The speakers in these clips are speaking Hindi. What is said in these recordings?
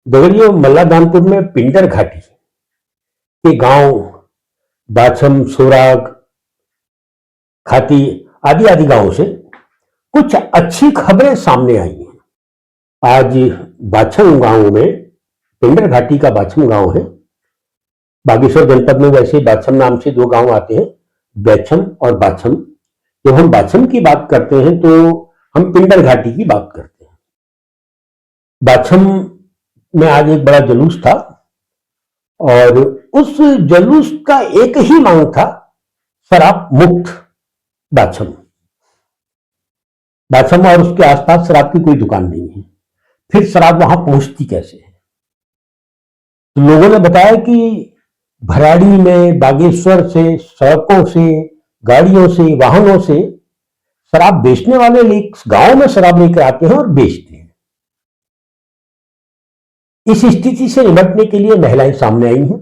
देवरिया मल्लादानपुर में पिंडर घाटी के गांव बाछम, सोराग, खाती आदि आदि गांवों से कुछ अच्छी खबरें सामने आई हैं। आज बाछम गांव में, पिंडर घाटी का बाछम गांव है। बागेश्वर जनपद में वैसे बाछम नाम से दो गांव आते हैं, बैछम और बाछम। जब हम बाछम की बात करते हैं तो हम पिंडर घाटी की बात करते हैं। बाछम में आज एक बड़ा जुलूस था और उस जुलूस का एक ही मांग था, शराब मुक्त बाछम। बाछम और उसके आसपास शराब की कोई दुकान नहीं है, फिर शराब वहां पहुंचती कैसे है? तो लोगों ने बताया कि भराड़ी में, बागेश्वर से, सड़कों से, गाड़ियों से, वाहनों से शराब बेचने वाले गांव में शराब लेकर आते हैं और बेचते हैं। इस स्थिति से निपटने के लिए महिलाएं सामने आई हैं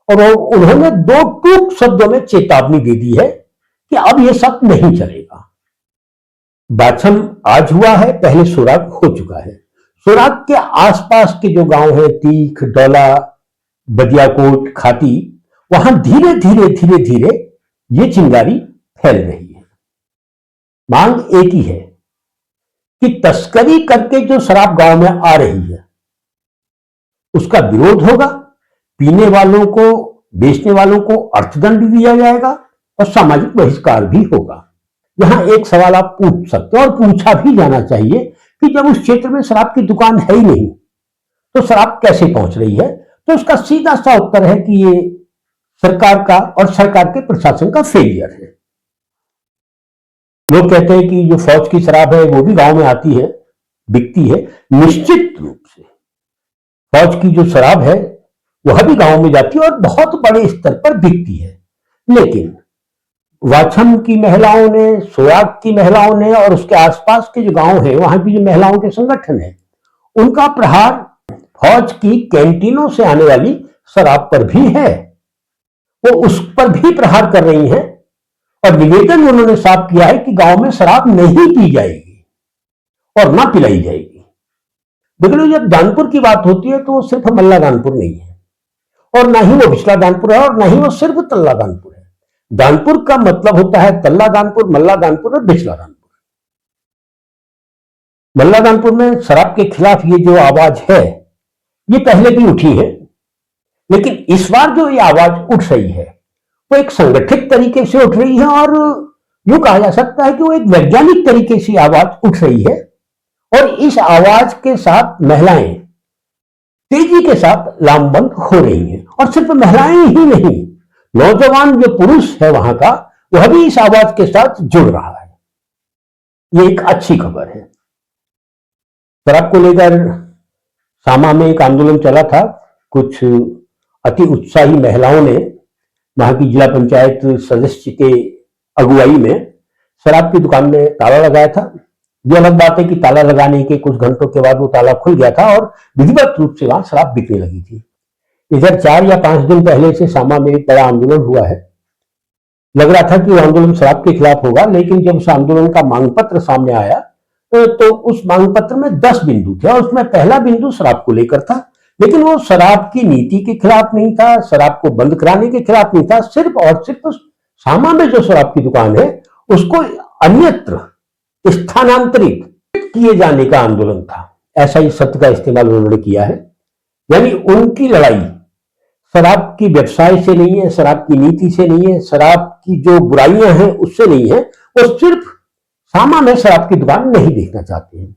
और उन्होंने दो टूक शब्दों में चेतावनी दे दी है कि अब यह सब नहीं चलेगा। बाछम आज हुआ है, पहले सोराग हो चुका है। सोराग के आसपास के जो गांव है, तीख, डोला, बदियाकोट, खाती, वहां धीरे धीरे धीरे धीरे ये चिंगारी फैल रही है। मांग एक ही है कि तस्करी करके जो शराब गांव में आ रही है उसका विरोध होगा, पीने वालों को, बेचने वालों को अर्थदंड दिया जाएगा और सामाजिक बहिष्कार भी होगा। यहां एक सवाल आप पूछ सकते हो और पूछा भी जाना चाहिए कि जब उस क्षेत्र में शराब की दुकान है ही नहीं तो शराब कैसे पहुंच रही है? तो उसका सीधा सा उत्तर है कि ये सरकार का और सरकार के प्रशासन का फेलियर है। लोग कहते हैं कि जो फौज की शराब है वो भी गांव में आती है, बिकती है। निश्चित रूप से फौज की जो शराब है वह भी गांव में जाती है और बहुत बड़े स्तर पर बिकती है। लेकिन वाछम की महिलाओं ने, सोराग की महिलाओं ने और उसके आसपास के जो गांव है वहां की जो महिलाओं के संगठन है, उनका प्रहार फौज की कैंटीनों से आने वाली शराब पर भी है। वो उस पर भी प्रहार कर रही हैं और निवेदन उन्होंने साफ किया है कि गांव में शराब नहीं पी जाएगी और ना पिलाई जाएगी। देखो, जब दानपुर की बात होती है तो वो सिर्फ मल्ला दानपुर नहीं है और ना ही वो बिचला दानपुर है और ना ही वो सिर्फ तल्ला दानपुर है। दानपुर का मतलब होता है तल्ला दानपुर, मल्ला दानपुर और बिचला दानपुर। मल्ला दानपुर में शराब के खिलाफ ये जो आवाज है ये पहले भी उठी है, लेकिन इस बार जो ये आवाज उठ रही है वो एक संगठित तरीके से उठ रही है और यूं कहा जा सकता है कि वो एक वैज्ञानिक तरीके से आवाज उठ रही है। और इस आवाज के साथ महिलाएं तेजी के साथ लामबंद हो रही हैं और सिर्फ महिलाएं ही नहीं, नौजवान जो पुरुष है वहां का वह भी इस आवाज के साथ जुड़ रहा है। ये एक अच्छी खबर है। शराब को लेकर सामा में एक आंदोलन चला था। कुछ अति उत्साही महिलाओं ने वहां की जिला पंचायत सदस्य के अगुवाई में शराब की दुकान में ताला लगाया था। ये अलग बात है कि ताला लगाने के कुछ घंटों के बाद वो ताला खुल गया था और विधिवत रूप से वहां शराब बिकने लगी थी। इधर 4 या 5 दिन पहले से सामा में एक बड़ा आंदोलन हुआ है। लग रहा था कि वो आंदोलन शराब के खिलाफ होगा, लेकिन जब उस आंदोलन का मांग पत्र सामने आया तो उस मांग पत्र में 10 बिंदु थे और उसमें पहला बिंदु शराब को लेकर था। लेकिन वो शराब की नीति के खिलाफ नहीं था, शराब को बंद कराने के खिलाफ नहीं था, सिर्फ और सिर्फ सामा में जो शराब की दुकान है उसको अन्यत्र स्थानांतरित किए जाने का आंदोलन था। ऐसा ही शब्द का इस्तेमाल उन्होंने किया है। यानी उनकी लड़ाई शराब की व्यवसाय से नहीं है, शराब की नीति से नहीं है, शराब की जो बुराइयां हैं उससे नहीं है। वो सिर्फ सामा में शराब की दुकान नहीं देखना चाहते हैं।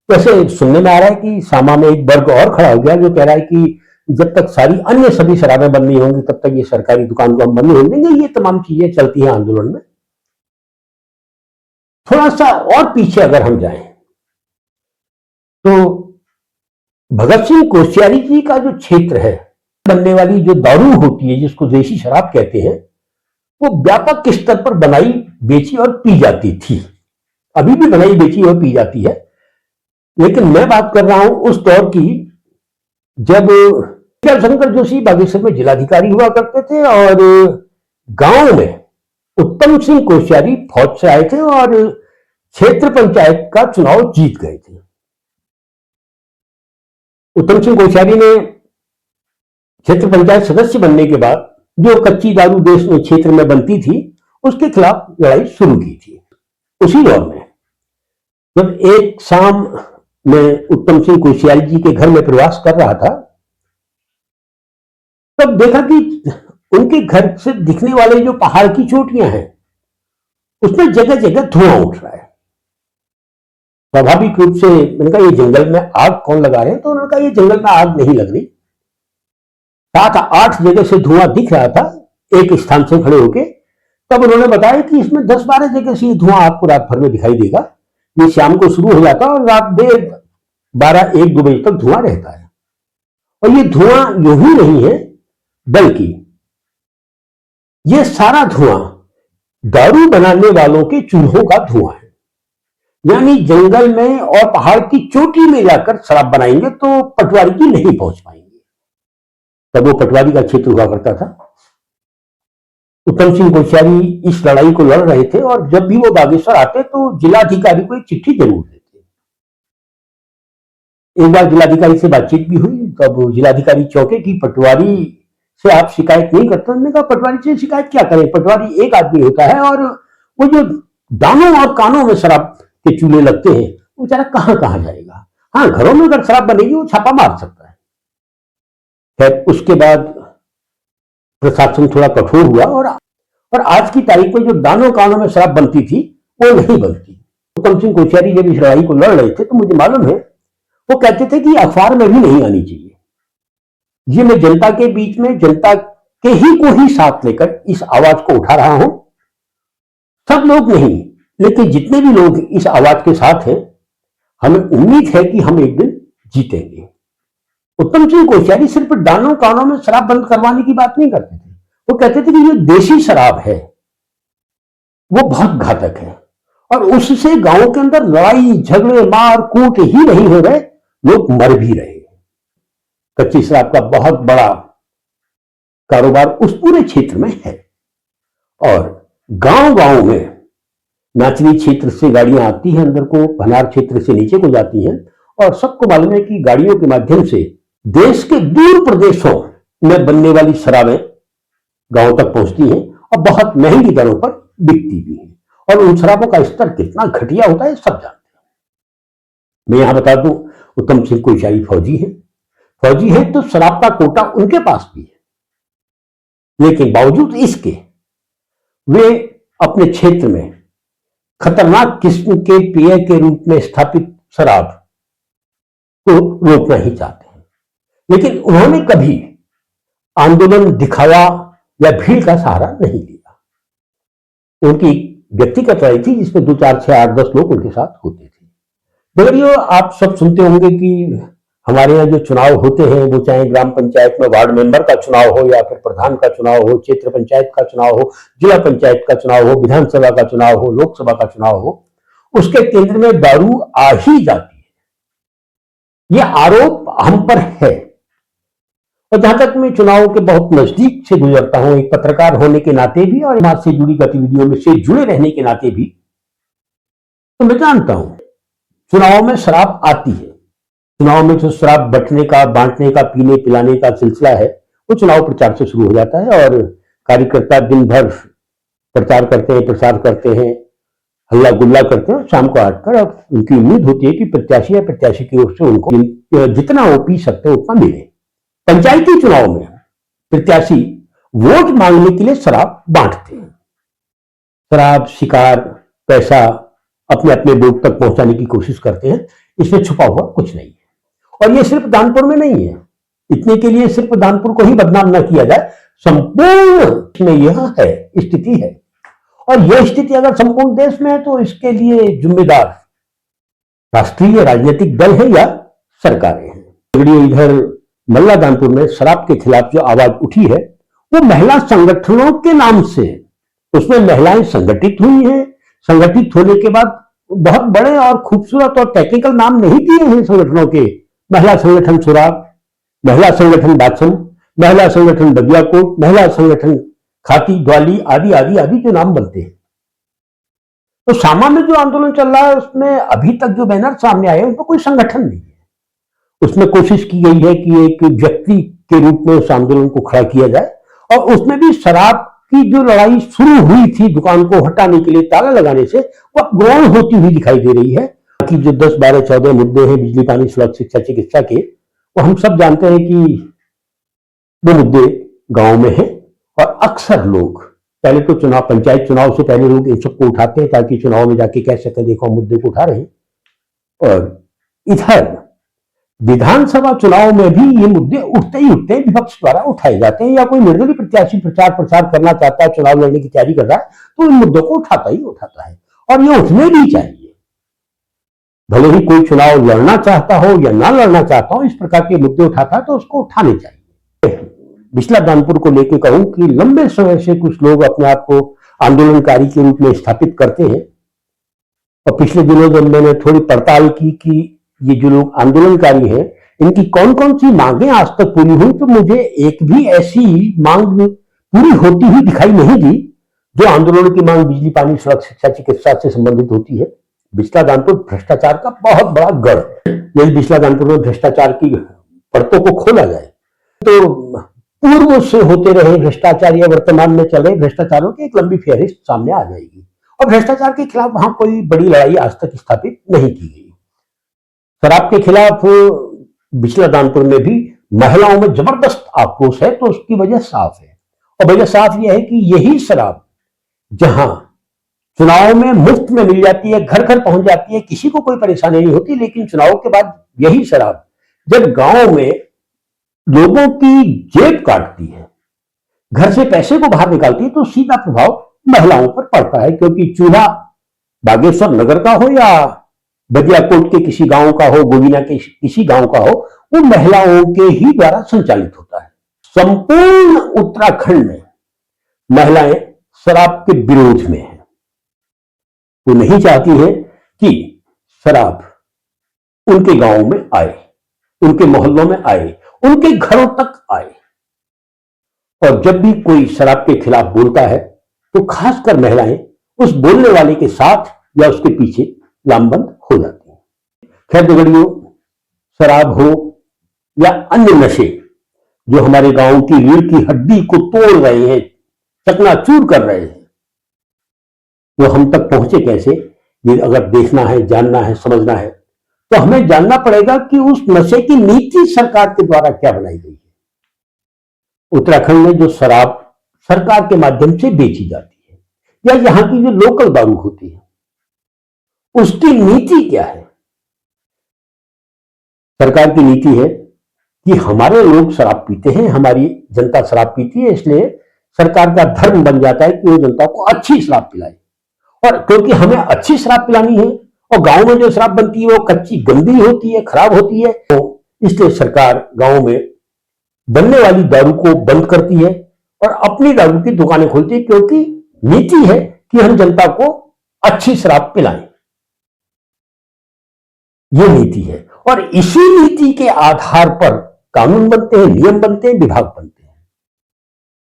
वैसे सुनने में आ रहा है कि सामा में एक वर्ग और खड़ा हो गया जो कह रहा है कि जब तक सारी अन्य सभी शराबें बंद नहीं होंगी तब तक ये सरकारी दुकान को हम बंद नहीं होने देंगे। ये तमाम चीजें चलती हैं आंदोलन में। थोड़ा सा और पीछे अगर हम जाएं तो भगत सिंह कोश्यारी जी का जो क्षेत्र है, बनने वाली जो दारू होती है जिसको देसी शराब कहते हैं, वो व्यापक स्तर पर बनाई, बेची और पी जाती थी। अभी भी बनाई, बेची और पी जाती है। लेकिन मैं बात कर रहा हूं उस दौर की जब शंकर जोशी बागेश्वर में जिलाधिकारी हुआ करते थे और गांव में उत्तम सिंह कोश्यारी फौज से आए थे और क्षेत्र पंचायत का चुनाव जीत गए थे। उत्तम सिंह कोश्यारी ने क्षेत्र पंचायत सदस्य बनने के बाद जो कच्ची दारू देश में क्षेत्र में बनती थी उसके खिलाफ लड़ाई शुरू की थी। उसी दौर में जब एक शाम मैं उत्तम सिंह कोश्यारी जी के घर में प्रवास कर रहा था, तब देखा कि उनके घर से दिखने वाले जो पहाड़ की चोटियां हैं उसमें जगह जगह धुआं उठ रहा है। स्वाभाविक रूप से मैंने कहा ये जंगल में आग कौन लगा रहे हैं, तो उन्होंने कहा ये जंगल में आग नहीं लग रही, 7-8 जगह से धुआं दिख रहा था एक स्थान से खड़े होके। तब उन्होंने बताया कि इसमें 10-12 जगह से ये धुआं आपको रात भर में दिखाई देगा, ये शाम को शुरू हो जाता है और रात देर 12-1-2 बजे तक धुआं रहता है। और ये धुआं यूं ही नहीं है, बल्कि ये सारा धुआं दारू बनाने वालों के चूल्हों का धुआं है। यानी जंगल में और पहाड़ की चोटी में जाकर शराब बनाएंगे तो पटवारी की नहीं पहुंच पाएंगे। तब वो पटवारी का क्षेत्र हुआ करता था। उत्तम सिंह कोश्यारी इस लड़ाई को लड़ रहे थे और जब भी वो बागेश्वर आते तो जिलाधिकारी को एक चिट्ठी जरूर देते। एक बार जिलाधिकारी से बातचीत भी हुई, तब जिलाधिकारी चौंके कि पटवारी से आप शिकायत नहीं करते। उन्होंने कहा पटवारी से शिकायत क्या करें, पटवारी एक आदमी होता है और वो जो दानों और कानों में शराब के चूल्हे लगते हैं वो बेचारा कहां कहां जाएगा। हाँ, घरों में अगर शराब बनेगी वो छापा मार सकता है। खैर उसके बाद प्रशासन थोड़ा कठोर हुआ और आज की तारीख में जो दानों कानों में शराब बनती थी वो नहीं बनती। उत्तम सिंह कोश्यारी जब इस लड़ाई को लड़ रहे थे तो मुझे मालूम है वो कहते थे कि अखबार में भी नहीं आनी चाहिए, ये मैं जनता के बीच में जनता के ही को ही साथ लेकर इस आवाज को उठा रहा हूं। सब लोग नहीं, लेकिन जितने भी लोग इस आवाज के साथ हैं, हमें उम्मीद है कि हम एक दिन जीतेंगे। उत्तम सिंह कोश्यारी सिर्फ दानों कानों में शराब बंद करवाने की बात नहीं करते थे, वो कहते थे कि जो देसी शराब है वो बहुत घातक है और उससे गांव के अंदर लड़ाई झगड़े मार कूट ही नहीं हो रहे, लोग मर भी रहे। कच्ची शराब का बहुत बड़ा कारोबार उस पूरे क्षेत्र में है और गांव गांव में नाचनी क्षेत्र से गाड़ियां आती हैं अंदर को, भनार क्षेत्र से नीचे को जाती हैं और सबको मालूम है कि गाड़ियों के माध्यम से देश के दूर प्रदेशों में बनने वाली शराबें गांव तक पहुंचती हैं और बहुत महंगी दरों पर बिकती भी हैं। और उन शराबों का स्तर कितना घटिया होता है सब जानते हैं। मैं यहां बता दूं, उत्तम सिंह कोश्यारी फौजी है तो शराब का कोटा उनके पास भी है, लेकिन बावजूद इसके वे अपने क्षेत्र में खतरनाक किस्म के पेय के रूप में स्थापित शराब को रोकना ही चाहते हैं। लेकिन उन्होंने कभी आंदोलन, दिखावा या भीड़ का सहारा नहीं लिया। उनकी व्यक्तिगत लड़ाई थी जिसमें 2, 4, 6, 8, 10 लोग उनके साथ होते थे। बगैर आप सब सुनते होंगे कि हमारे यहाँ जो चुनाव होते हैं वो चाहे ग्राम पंचायत में वार्ड मेंबर का चुनाव हो या फिर प्रधान का चुनाव हो, क्षेत्र पंचायत का चुनाव हो, जिला पंचायत का चुनाव हो, विधानसभा का चुनाव हो, लोकसभा का चुनाव हो, उसके केंद्र में दारू आ ही जाती है। ये आरोप हम पर है। और जहां तक मैं चुनाव के बहुत नजदीक से गुजरता हूं, एक पत्रकार होने के नाते भी और समाज से जुड़ी गतिविधियों में से जुड़े रहने के नाते भी, तो मैं जानता हूं चुनाव में शराब आती है। चुनाव में जो शराब बंटने का, बांटने का, पीने पिलाने का सिलसिला है वो चुनाव प्रचार से शुरू हो जाता है और कार्यकर्ता दिन भर प्रचार करते हैं, प्रसार करते हैं, हल्ला गुल्ला करते हैं और शाम को आकर अब उनकी उम्मीद होती है कि प्रत्याशी या प्रत्याशी की ओर से उनको जितना वो पी सकते हैं उतना मिले। पंचायती चुनाव में प्रत्याशी वोट मांगने के लिए शराब बांटते हैं। शराब, शिकार, पैसा अपने अपने वोट तक पहुंचाने की कोशिश करते हैं। इसमें छुपा हुआ कुछ नहीं है और ये सिर्फ दानपुर में नहीं है। इतने के लिए सिर्फ दानपुर को ही बदनाम न किया जाए, संपूर्ण में यह है स्थिति है और यह स्थिति अगर संपूर्ण देश में है तो इसके लिए जिम्मेदार राष्ट्रीय राजनीतिक दल है या सरकारें हैं। इधर मल्ला दानपुर में शराब के खिलाफ जो आवाज उठी है वो महिला संगठनों के नाम से, उसमें महिलाएं संगठित हुई हैं। संगठित होने के बाद बहुत बड़े और खूबसूरत और टेक्निकल नाम नहीं दिए हैं संगठनों के, महिला संगठन सुराग, महिला संगठन बाछम, महिला संगठन बदियाकोट, महिला संगठन खाती द्वाली आदि आदि आदि जो नाम बनते हैं। तो सामा में जो आंदोलन चल रहा है उसमें अभी तक जो बैनर सामने आए उनका कोई संगठन नहीं है, उसमें कोशिश की गई है कि एक व्यक्ति के रूप में उस आंदोलन को खड़ा किया जाए, और उसमें भी शराब की जो लड़ाई शुरू हुई थी दुकान को हटाने के लिए, ताला लगाने से, वो अब गौण होती हुई दिखाई दे रही है। कि जो 10, 12, 14 मुद्दे हैं बिजली, पानी, सड़क, शिक्षा, चिकित्सा के, वो हम सब जानते हैं कि वो मुद्दे गांव में हैं, और अक्सर लोग पहले तो चुनाव, पंचायत चुनाव से पहले लोग इन सबको उठाते हैं ताकि चुनाव में जाके कह सकें देखो हम मुद्दे को उठा रहे हैं। और इधर विधानसभा चुनाव में भी ये मुद्दे उठते ही उठते हैं, विपक्ष द्वारा उठाए जाते हैं, या कोई निर्दलीय प्रत्याशी प्रचार प्रसार करना चाहता है, चुनाव लड़ने की तैयारी कर रहा है, तो इन मुद्दों को उठाता ही उठाता है, और ये उठने भी चाहिए। भले ही कोई चुनाव लड़ना चाहता हो या ना लड़ना चाहता हो, इस प्रकार के मुद्दे उठाता है तो उसको उठाने चाहिए। बिस्ला दानपुर को लेकर कहूं कि लंबे समय से कुछ लोग अपने आप को आंदोलनकारी के रूप में स्थापित करते हैं, और पिछले दिनों जब मैंने थोड़ी पड़ताल की कि ये जो लोग आंदोलनकारी हैं इनकी कौन कौन सी मांगें आज तक पूरी हुई, तो मुझे एक भी ऐसी मांग पूरी होती हुई दिखाई नहीं दी जो आंदोलन की मांग बिजली, पानी, सड़क, शिक्षा, चिकित्सा से संबंधित होती है। बिस्ला दानपुर भ्रष्टाचार का बहुत बड़ा गढ़ है। यदि बिस्ला दानपुर में भ्रष्टाचार की परतों को खोला जाए तो पूर्व से होते रहे भ्रष्टाचार या वर्तमान में चल रहे भ्रष्टाचारों की एक लंबी फेहरिस्त सामने आ जाएगी, और भ्रष्टाचार के खिलाफ वहां कोई बड़ी लड़ाई आज तक स्थापित नहीं की गई। शराब के खिलाफ बिस्ला दानपुर में भी महिलाओं में जबरदस्त आक्रोश है, तो उसकी वजह साफ है, और वजह साफ यह है कि यही शराब जहां चुनाव में मुफ्त में मिल जाती है, घर घर पहुंच जाती है, किसी को कोई परेशानी नहीं होती, लेकिन चुनाव के बाद यही शराब जब गांव में लोगों की जेब काटती है, घर से पैसे को बाहर निकालती है, तो सीधा प्रभाव महिलाओं पर पड़ता है, क्योंकि चूल्हा बागेश्वर नगर का हो या बदियाकोट के किसी गांव का हो, गोविना के किसी गांव का हो, वो महिलाओं के ही द्वारा संचालित होता है। संपूर्ण उत्तराखंड में महिलाएं शराब के विरोध में है। वो नहीं चाहती है कि शराब उनके गांव में आए, उनके मोहल्लों में आए, उनके घरों तक आए, और जब भी कोई शराब के खिलाफ बोलता है तो खासकर महिलाएं उस बोलने वाले के साथ या उसके पीछे लामबंद हो जाती हैं। खैर दगड़ियों, शराब हो या अन्य नशे जो हमारे गांव की रीढ़ की हड्डी को तोड़ रहे हैं, चकनाचूर कर रहे हैं, वो हम तक पहुंचे कैसे, ये अगर देखना है, जानना है, समझना है, तो हमें जानना पड़ेगा कि उस नशे की नीति सरकार के द्वारा क्या बनाई गई है। उत्तराखंड में जो शराब सरकार के माध्यम से बेची जाती है, या यहां की जो लोकल दारू होती है, उसकी नीति क्या है। सरकार की नीति है कि हमारे लोग शराब पीते हैं, हमारी जनता शराब पीती है, इसलिए सरकार का धर्म बन जाता है कि वो जनता को अच्छी शराब पिलाए, और क्योंकि हमें अच्छी शराब पिलानी है, और गांव में जो शराब बनती है वो कच्ची, गंदी होती है, खराब होती है, तो इसलिए सरकार गांव में बनने वाली दारू को बंद करती है और अपनी दारू की दुकानें खोलती है, क्योंकि नीति है कि हम जनता को अच्छी शराब पिलाएं। ये नीति है, और इसी नीति के आधार पर कानून बनते हैं, नियम बनते हैं, विभाग बनते हैं।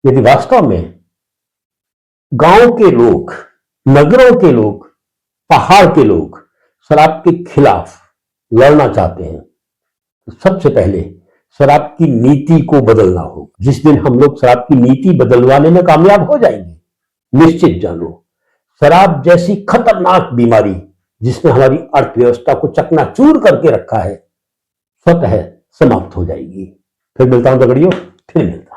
यदि वास्तव में गांव के लोग, नगरों के लोग, पहाड़ के लोग शराब के खिलाफ लड़ना चाहते हैं, तो सबसे पहले शराब की नीति को बदलना होगा। जिस दिन हम लोग शराब की नीति बदलवाने में कामयाब हो जाएंगे, निश्चित जानो शराब जैसी खतरनाक बीमारी जिसने हमारी अर्थव्यवस्था को चकनाचूर करके रखा है, स्वतः समाप्त हो जाएगी। फिर मिलता हूं दगड़ियों, फिर मिलता